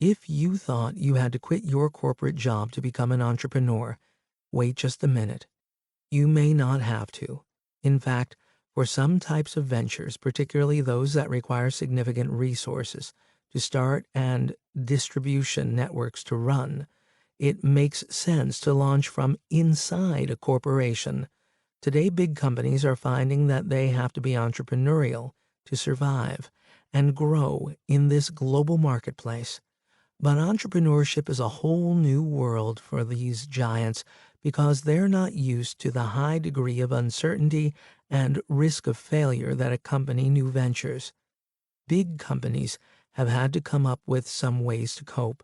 If you thought you had to quit your corporate job to become an entrepreneur, wait just a minute. You may not have to. In fact, for some types of ventures, particularly those that require significant resources to start and distribution networks to run, it makes sense to launch from inside a corporation. Today, big companies are finding that they have to be entrepreneurial to survive and grow in this global marketplace. But entrepreneurship is a whole new world for these giants because they're not used to the high degree of uncertainty and risk of failure that accompany new ventures. Big companies have had to come up with some ways to cope.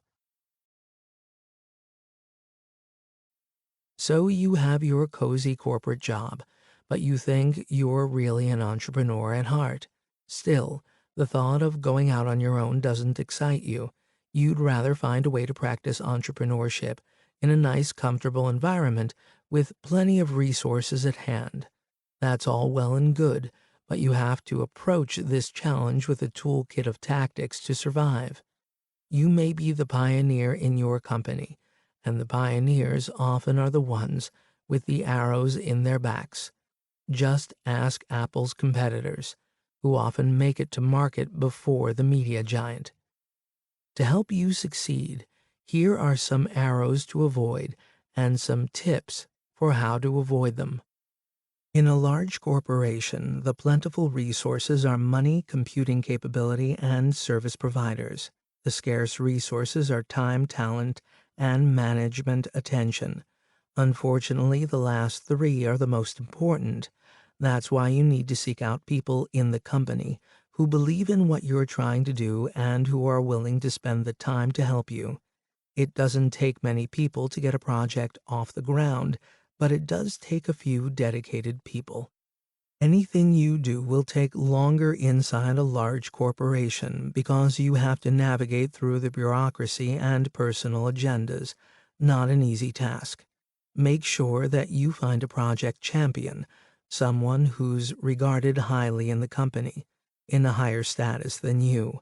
So you have your cozy corporate job, but you think you're really an entrepreneur at heart. Still, the thought of going out on your own doesn't excite you. You'd rather find a way to practice entrepreneurship in a nice, comfortable environment with plenty of resources at hand. That's all well and good, but you have to approach this challenge with a toolkit of tactics to survive. You may be the pioneer in your company, and the pioneers often are the ones with the arrows in their backs. Just ask Apple's competitors, who often make it to market before the media giant. To help you succeed, here are some arrows to avoid and some tips for how to avoid them. In a large corporation, the plentiful resources are money, computing capability, and service providers. The scarce resources are time, talent, and management attention. Unfortunately, the last three are the most important. That's why you need to seek out people in the company who believe in what you're trying to do and who are willing to spend the time to help you. It doesn't take many people to get a project off the ground, but it does take a few dedicated people. Anything you do will take longer inside a large corporation because you have to navigate through the bureaucracy and personal agendas. Not an easy task. Make sure that you find a project champion, someone who's regarded highly in the company, in a higher status than you,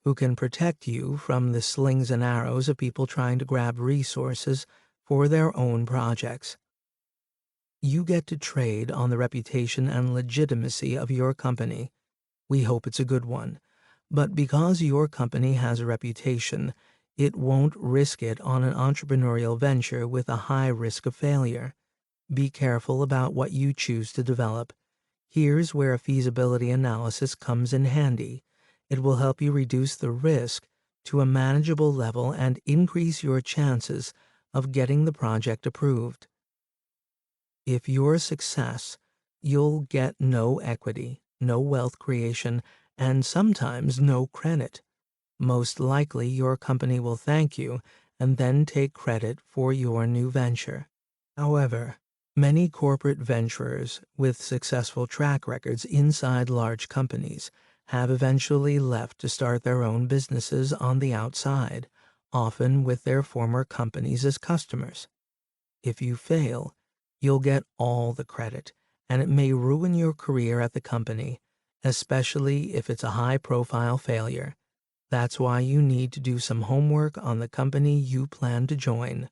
who can protect you from the slings and arrows of people trying to grab resources for their own projects. You get to trade on the reputation and legitimacy of your company. We hope it's a good one. But because your company has a reputation, it won't risk it on an entrepreneurial venture with a high risk of failure. Be careful about what you choose to develop. Here's where a feasibility analysis comes in handy. It will help you reduce the risk to a manageable level and increase your chances of getting the project approved. If you're a success, you'll get no equity, no wealth creation, and sometimes no credit. Most likely, your company will thank you and then take credit for your new venture. However, many corporate venturers with successful track records inside large companies have eventually left to start their own businesses on the outside, often with their former companies as customers. If you fail, you'll get all the credit, and it may ruin your career at the company, especially if it's a high-profile failure. That's why you need to do some homework on the company you plan to join.